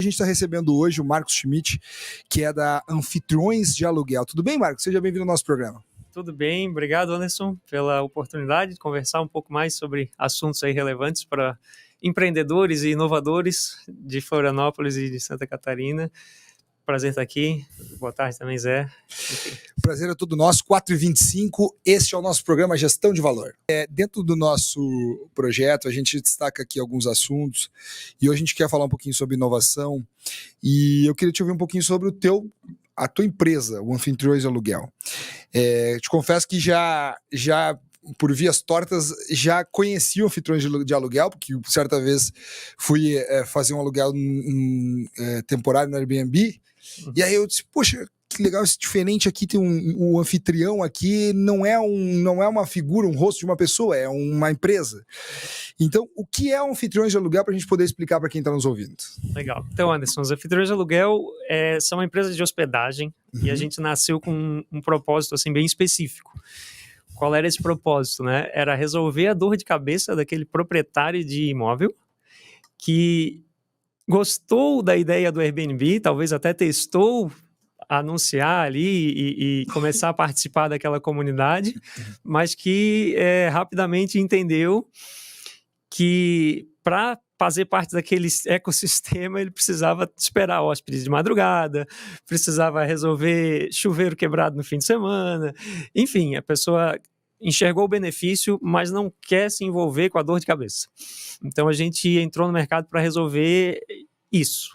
A gente está recebendo hoje o Marcos Schmidt, que é da Anfitriões de Aluguel. Tudo bem, Marcos? Seja bem-vindo ao nosso programa. Tudo bem, obrigado, Anderson, pela oportunidade de conversar um pouco mais sobre assuntos aí relevantes para empreendedores e inovadores de Florianópolis e de Santa Catarina. Prazer estar aqui. Boa tarde também, Zé. O prazer é todo nosso. 4h25, este é o nosso programa Gestão de Valor. Dentro do nosso projeto, a gente destaca aqui alguns assuntos e hoje a gente quer falar um pouquinho sobre inovação e eu queria te ouvir um pouquinho sobre a tua empresa, o Anfitriões de Aluguel. Te confesso que já por vias tortas, já conheci o Anfitriões de Aluguel, porque certa vez fui fazer um aluguel temporário no Airbnb, e aí eu disse, poxa, que legal, esse diferente aqui, tem o anfitrião aqui, não é uma figura, um rosto de uma pessoa, é uma empresa. Então, o que é o Anfitriões de Aluguel para a gente poder explicar para quem está nos ouvindo? Legal. Então, Anderson, os Anfitriões de Aluguel são uma empresa de hospedagem e a gente nasceu com um propósito assim, bem específico. Qual era esse propósito, né? Era resolver a dor de cabeça daquele proprietário de imóvel que gostou da ideia do Airbnb, talvez até testou anunciar ali e começar a participar daquela comunidade, mas que rapidamente entendeu que para fazer parte daquele ecossistema ele precisava esperar hóspedes de madrugada, precisava resolver chuveiro quebrado no fim de semana, enfim, a pessoa enxergou o benefício, mas não quer se envolver com a dor de cabeça. Então a gente entrou no mercado para resolver isso.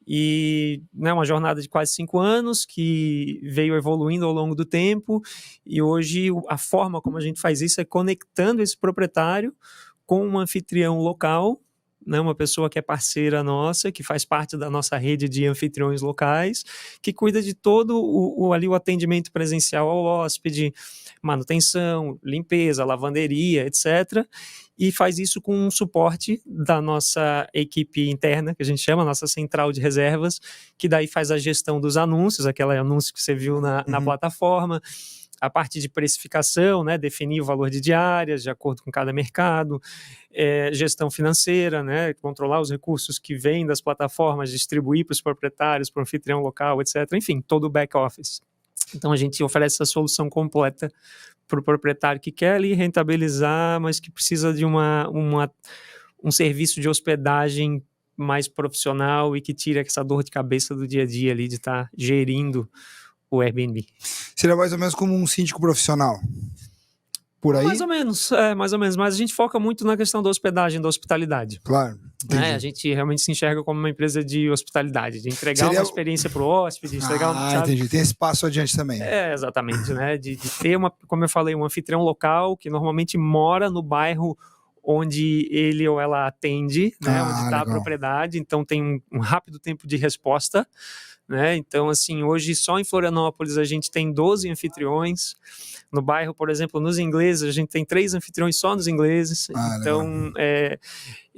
E uma jornada de quase 5 anos que veio evoluindo ao longo do tempo e hoje a forma como a gente faz isso é conectando esse proprietário com um anfitrião local, né, uma pessoa que é parceira nossa, que faz parte da nossa rede de anfitriões locais, que cuida de todo o atendimento presencial ao hóspede, manutenção, limpeza, lavanderia, etc., e faz isso com um suporte da nossa equipe interna, que a gente chama, nossa central de reservas, que daí faz a gestão dos anúncios, aquele anúncio que você viu na plataforma, a parte de precificação, né, definir o valor de diárias de acordo com cada mercado, gestão financeira, né, controlar os recursos que vêm das plataformas, distribuir para os proprietários, para o anfitrião local, etc. Enfim, todo o back-office. Então, a gente oferece essa solução completa para o proprietário que quer ali rentabilizar, mas que precisa de um serviço de hospedagem mais profissional e que tire essa dor de cabeça do dia a dia ali de estar gerindo o Airbnb. Seria mais ou menos como um síndico profissional? Por aí? Mais ou menos, mas a gente foca muito na questão da hospedagem, da hospitalidade. Claro. A gente realmente se enxerga como uma empresa de hospitalidade, de entregar uma experiência para o hóspede, entendi. Tem esse passo adiante também. Exatamente, né? De ter como eu falei, um anfitrião local que normalmente mora no bairro onde ele ou ela atende, né? Onde está a propriedade, então tem um rápido tempo de resposta, né? Então, assim, hoje só em Florianópolis a gente tem 12 anfitriões. No bairro, por exemplo, nos ingleses, a gente tem 3 anfitriões só nos ingleses. Então,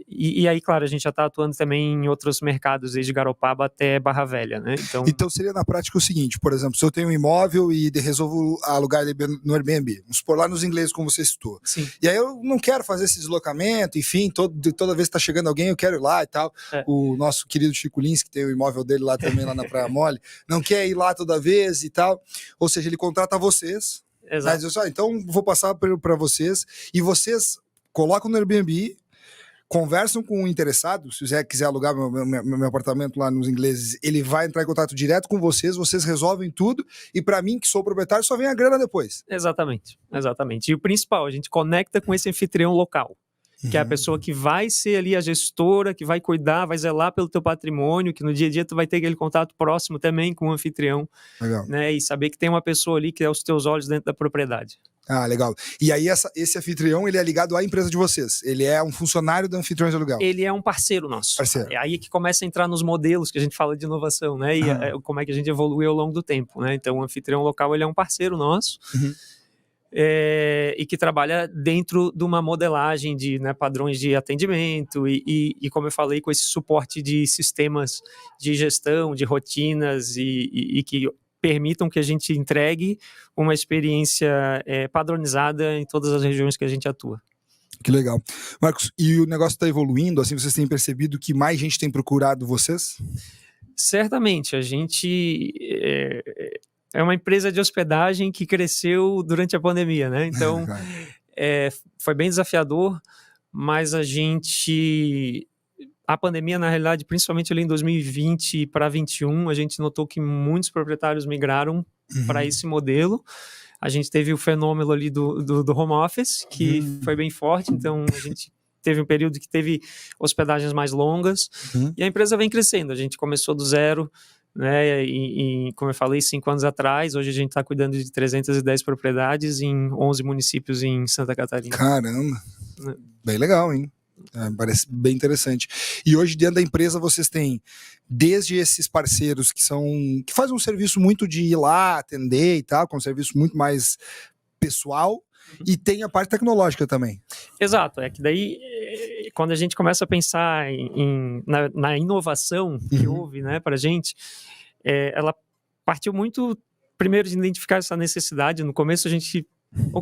e aí, claro, a gente já está atuando também em outros mercados, desde Garopaba até Barra Velha, né? Então seria na prática o seguinte, por exemplo, se eu tenho um imóvel e resolvo alugar no Airbnb, vamos supor lá nos ingleses, como você citou. Sim. E aí eu não quero fazer esse deslocamento, enfim, toda vez que está chegando alguém eu quero ir lá e tal. O nosso querido Chico Lins, que tem o imóvel dele lá também, lá na Praia Mole, não quer ir lá toda vez e tal. Ou seja, ele contrata vocês. Exato. Mas, então vou passar para vocês e vocês colocam no Airbnb, conversam com o interessado, se você quiser alugar meu apartamento lá nos ingleses, ele vai entrar em contato direto com vocês resolvem tudo e para mim, que sou o proprietário, só vem a grana depois. Exatamente. E o principal, a gente conecta com esse anfitrião local, que é a pessoa que vai ser ali a gestora, que vai cuidar, vai zelar pelo teu patrimônio, que no dia a dia tu vai ter aquele contato próximo também com o anfitrião. Legal. Né? E saber que tem uma pessoa ali que é os teus olhos dentro da propriedade. Ah, legal. E aí esse anfitrião, ele é ligado à empresa de vocês? Ele é um funcionário da Anfitriões de Aluguel? Ele é um parceiro nosso. É aí que começa a entrar nos modelos que a gente fala de inovação, né? E como é que a gente evolui ao longo do tempo, né? Então, o anfitrião local, ele é um parceiro nosso. E que trabalha dentro de uma modelagem de padrões de atendimento e, como eu falei, com esse suporte de sistemas de gestão, de rotinas e que permitam que a gente entregue uma experiência padronizada em todas as regiões que a gente atua. Que legal. Marcos, e o negócio está evoluindo, assim, vocês têm percebido que mais gente tem procurado vocês? Certamente, a gente é uma empresa de hospedagem que cresceu durante a pandemia, né? Então, foi bem desafiador, mas a pandemia, na realidade, principalmente ali em 2020 para 2021, a gente notou que muitos proprietários migraram para esse modelo. A gente teve o fenômeno ali do home office, que foi bem forte, então a gente teve um período que teve hospedagens mais longas, e a empresa vem crescendo. A gente começou do zero, né, e como eu falei, 5 anos atrás, hoje a gente está cuidando de 310 propriedades em 11 municípios em Santa Catarina. Caramba, bem legal, hein? Parece bem interessante. E hoje dentro da empresa vocês têm desde esses parceiros que fazem um serviço muito de ir lá atender e tal, com um serviço muito mais pessoal, e tem a parte tecnológica também. Exato, é que daí quando a gente começa a pensar na inovação que houve, né, para a gente, ela partiu muito primeiro de identificar essa necessidade. No começo a gente,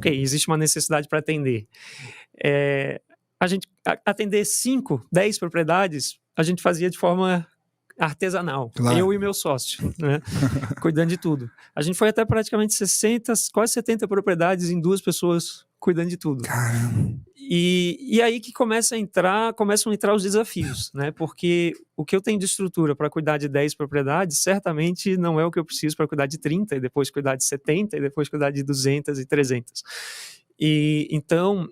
existe uma necessidade para atender. A gente atender 5, 10 propriedades, a gente fazia de forma artesanal, claro. Eu e meu sócio, né? Cuidando de tudo. A gente foi até praticamente 60, quase 70 propriedades em 2 pessoas cuidando de tudo. Caramba. E aí que começam a entrar os desafios, né? Porque o que eu tenho de estrutura para cuidar de 10 propriedades, certamente não é o que eu preciso para cuidar de 30, e depois cuidar de 70, e depois cuidar de 200 e 300. E então,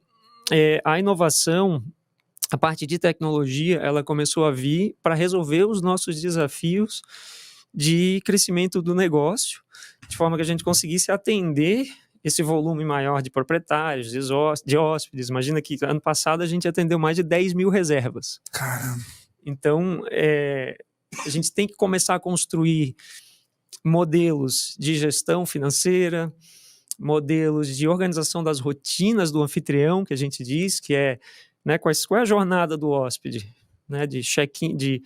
a inovação, a parte de tecnologia, ela começou a vir para resolver os nossos desafios de crescimento do negócio, de forma que a gente conseguisse atender esse volume maior de proprietários, de hóspedes. Imagina que ano passado a gente atendeu mais de 10 mil reservas. Caramba. Então, a gente tem que começar a construir modelos de gestão financeira, modelos de organização das rotinas do anfitrião, que a gente diz, que né, qual é a jornada do hóspede, né, de check-in, de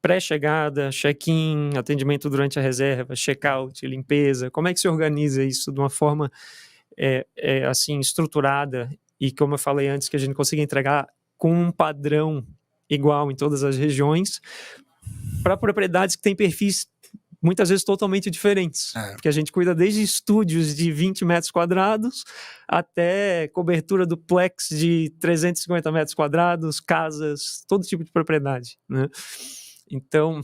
pré-chegada, check-in, atendimento durante a reserva, check-out, limpeza. Como é que se organiza isso de uma forma assim estruturada e, como eu falei antes, que a gente consiga entregar com um padrão igual em todas as regiões, para propriedades que têm perfis muitas vezes totalmente diferentes, porque a gente cuida desde estúdios de 20 metros quadrados até cobertura duplex de 350 metros quadrados, casas, todo tipo de propriedade, né? Então,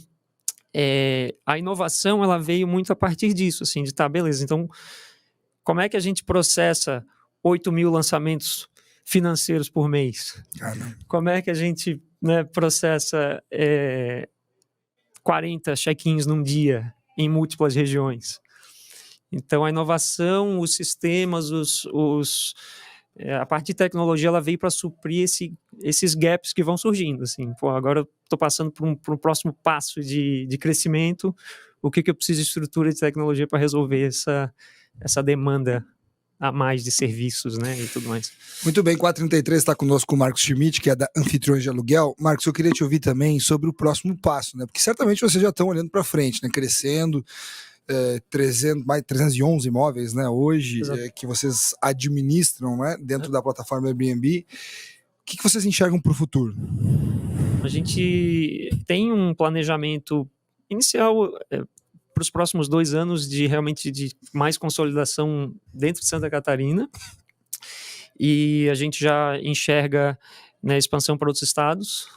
a inovação, ela veio muito a partir disso, assim, de beleza, então, como é que a gente processa 8 mil lançamentos financeiros por mês? Como é que a gente, né, processa 40 check-ins num dia em múltiplas regiões? Então, a inovação, os sistemas, a parte de tecnologia, ela veio para suprir esses gaps que vão surgindo. Assim, agora eu estou passando por um próximo passo de crescimento. O que eu preciso de estrutura de tecnologia para resolver essa demanda a mais de serviços, né, e tudo mais. Muito bem, 433 está conosco o Marcos Schmidt, que é da Anfitriões de Aluguel. Marcos, eu queria te ouvir também sobre o próximo passo, né? Porque certamente vocês já estão olhando para frente, né? Crescendo, mais 311 imóveis, né? Hoje, que vocês administram, né? Dentro da plataforma Airbnb. O que vocês enxergam para o futuro? A gente tem um planejamento inicial para os próximos 2 anos de mais consolidação dentro de Santa Catarina, e a gente já enxerga, né, expansão para outros estados,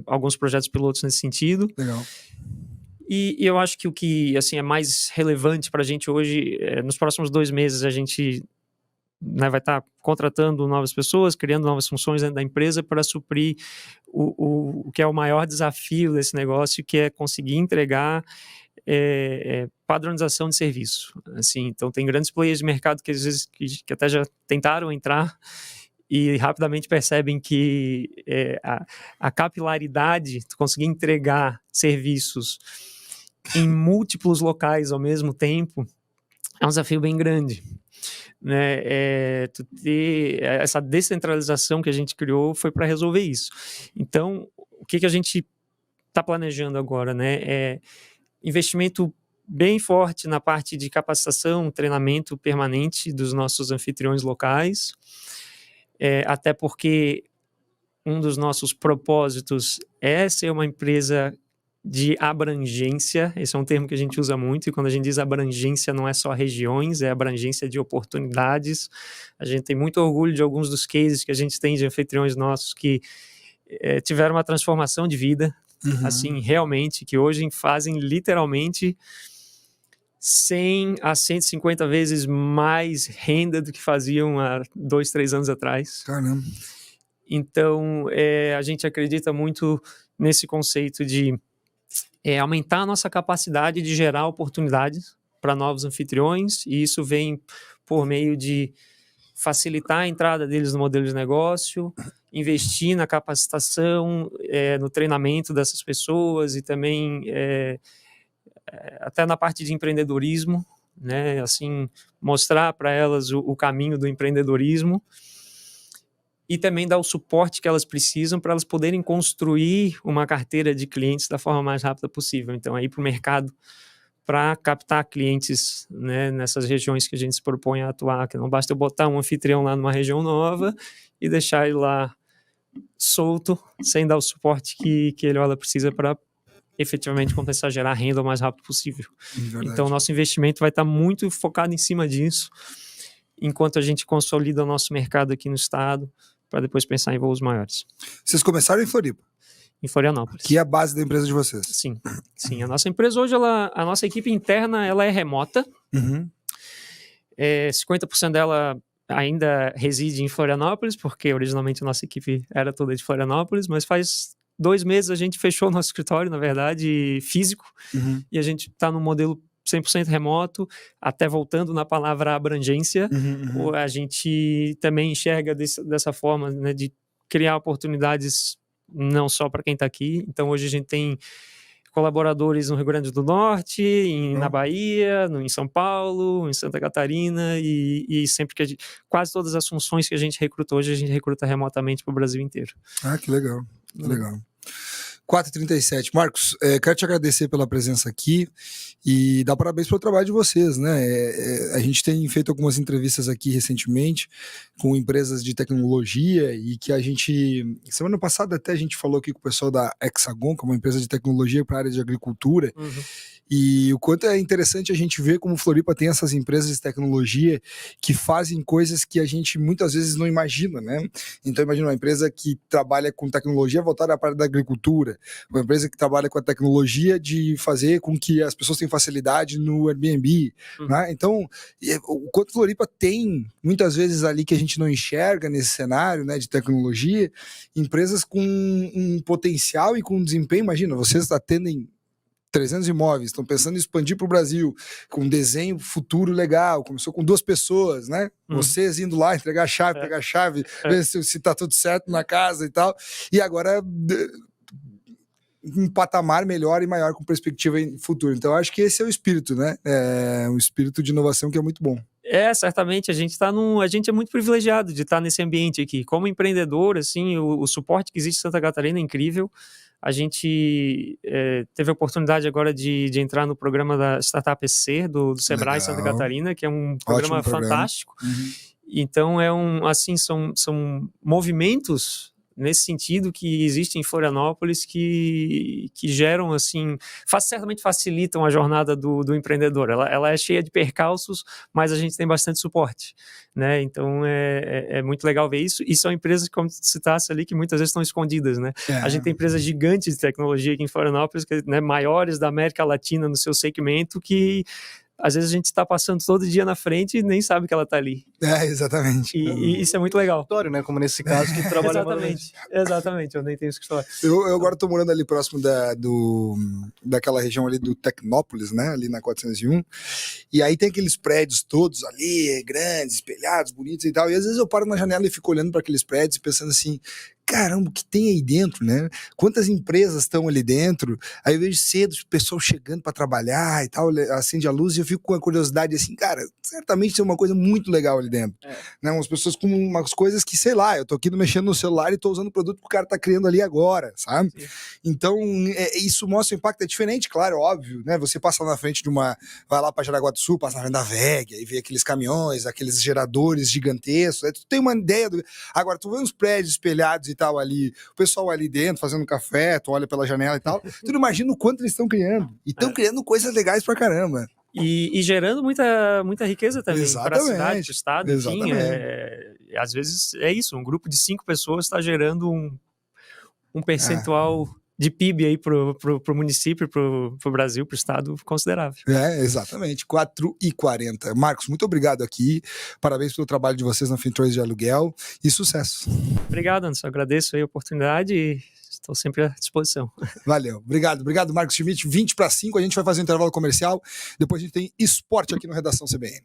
alguns projetos pilotos nesse sentido. Legal. E eu acho que o que assim, é mais relevante para a gente hoje, nos próximos 2 meses a gente, né, vai estar contratando novas pessoas, criando novas funções dentro da empresa para suprir o que é o maior desafio desse negócio, que é conseguir entregar padronização de serviço. Assim, então, tem grandes players de mercado que às vezes que até já tentaram entrar e rapidamente percebem que a capilaridade, tu conseguir entregar serviços em múltiplos locais ao mesmo tempo, é um desafio bem grande, né? Tu ter essa descentralização que a gente criou foi para resolver isso. Então, o que a gente está planejando agora, né? Investimento bem forte na parte de capacitação, treinamento permanente dos nossos anfitriões locais, até porque um dos nossos propósitos é ser uma empresa de abrangência. Esse é um termo que a gente usa muito, e quando a gente diz abrangência não é só regiões, é abrangência de oportunidades. A gente tem muito orgulho de alguns dos cases que a gente tem de anfitriões nossos que tiveram uma transformação de vida, assim, realmente, que hoje fazem literalmente 100 a 150 vezes mais renda do que faziam há 2, 3 anos atrás. Caramba. Então, a gente acredita muito nesse conceito de aumentar a nossa capacidade de gerar oportunidades para novos anfitriões, e isso vem por meio de facilitar a entrada deles no modelo de negócio, investir na capacitação, no treinamento dessas pessoas, e também até na parte de empreendedorismo, né? Assim, mostrar para elas o caminho do empreendedorismo, e também dar o suporte que elas precisam para elas poderem construir uma carteira de clientes da forma mais rápida possível. Então, ir para o mercado para captar clientes, né, nessas regiões que a gente se propõe a atuar, que não basta eu botar um anfitrião lá numa região nova e deixar ele lá solto, sem dar o suporte que ele ou ela precisa para efetivamente começar a gerar renda o mais rápido possível. Verdade. Então, nosso investimento vai estar muito focado em cima disso, enquanto a gente consolida o nosso mercado aqui no estado, para depois pensar em voos maiores. Vocês começaram em Floripa? Em Florianópolis. Que é a base da empresa de vocês? Sim. A nossa empresa hoje, a nossa equipe interna, ela é remota. 50% dela ainda reside em Florianópolis, porque originalmente a nossa equipe era toda de Florianópolis, mas faz 2 meses a gente fechou o nosso escritório, na verdade, físico, e a gente está num modelo 100% remoto, até voltando na palavra abrangência. A gente também enxerga dessa forma, né, de criar oportunidades não só para quem está aqui. Então, hoje a gente tem colaboradores no Rio Grande do Norte, na Bahia, em São Paulo, em Santa Catarina, e sempre que quase todas as funções que a gente recruta hoje, a gente recruta remotamente para o Brasil inteiro. Ah, que legal, que legal. 4h37. Marcos, quero te agradecer pela presença aqui e dar parabéns pelo trabalho de vocês, né? A gente tem feito algumas entrevistas aqui recentemente com empresas de tecnologia, e que a gente, semana passada até a gente falou aqui com o pessoal da Hexagon, que é uma empresa de tecnologia para a área de agricultura, e o quanto é interessante a gente ver como Floripa tem essas empresas de tecnologia que fazem coisas que a gente muitas vezes não imagina, né? Então imagina uma empresa que trabalha com tecnologia voltada à parte da agricultura, uma empresa que trabalha com a tecnologia de fazer com que as pessoas tenham facilidade no Airbnb, né? Então, o quanto Floripa tem, muitas vezes ali que a gente não enxerga nesse cenário, né, de tecnologia, empresas com um potencial e com um desempenho. Imagina, vocês atendem 300 imóveis, estão pensando em expandir para o Brasil, com um desenho futuro legal, começou com 2 pessoas, né? Vocês indo lá, entregar a chave, pegar a chave, ver se tá tudo certo na casa e tal, e agora um patamar melhor e maior com perspectiva em futuro. Então, acho que esse é o espírito, né? É um espírito de inovação que é muito bom. Certamente, a gente é muito privilegiado de estar nesse ambiente aqui. Como empreendedor, assim, o suporte que existe em Santa Catarina é incrível. A gente teve a oportunidade agora de entrar no programa da Startup EC do Sebrae Santa Catarina, que é um programa fantástico. Então, são movimentos nesse sentido que existem em Florianópolis que geram, assim, certamente facilitam a jornada do empreendedor. Ela é cheia de percalços, mas a gente tem bastante suporte, né? Então é muito legal ver isso, e são empresas, como citasse ali, que muitas vezes estão escondidas, né? A gente tem empresas gigantes de tecnologia aqui em Florianópolis, né, maiores da América Latina no seu segmento, que às vezes a gente está passando todo dia na frente e nem sabe que ela está ali. Exatamente. E isso é muito legal. Escritório, né? Como nesse caso, que trabalha... Exatamente, eu nem tenho escritório. Eu agora estou morando ali próximo daquela região ali do Tecnópolis, né? Ali na 401. E aí tem aqueles prédios todos ali, grandes, espelhados, bonitos e tal. E às vezes eu paro na janela e fico olhando para aqueles prédios e pensando assim, caramba, o que tem aí dentro, né? Quantas empresas estão ali dentro? Aí eu vejo cedo o pessoal chegando para trabalhar e tal, acende a luz e eu fico com a curiosidade assim, cara, certamente tem uma coisa muito legal ali dentro. Né? Umas pessoas com umas coisas que, sei lá, eu tô aqui mexendo no celular e tô usando o produto que o cara tá criando ali agora, sabe? Sim. Então, isso mostra o impacto, é diferente, claro, óbvio, né? Você passa na frente de uma, vai lá para Jaraguá do Sul, passa na frente da VEG, aí vê aqueles caminhões, aqueles geradores gigantescos, aí tu tem uma ideia do... Agora, tu vê uns prédios espelhados e tal ali, o pessoal ali dentro fazendo café, tu olha pela janela e tal, tu não imagina o quanto eles estão criando. E estão criando coisas legais pra caramba. E gerando muita riqueza também para a cidade, para o estado, Exatamente. enfim. Às vezes é isso, um grupo de 5 pessoas está gerando um percentual de PIB aí pro município, pro Brasil, pro estado, considerável. Exatamente, 4h40. Marcos, muito obrigado aqui, parabéns pelo trabalho de vocês na Fintroids de Aluguel e sucesso. Obrigado, Anderson, agradeço aí a oportunidade e estou sempre à disposição. Valeu, obrigado Marcos Schmidt, 4:20, a gente vai fazer um intervalo comercial, depois a gente tem esporte aqui no Redação CBN.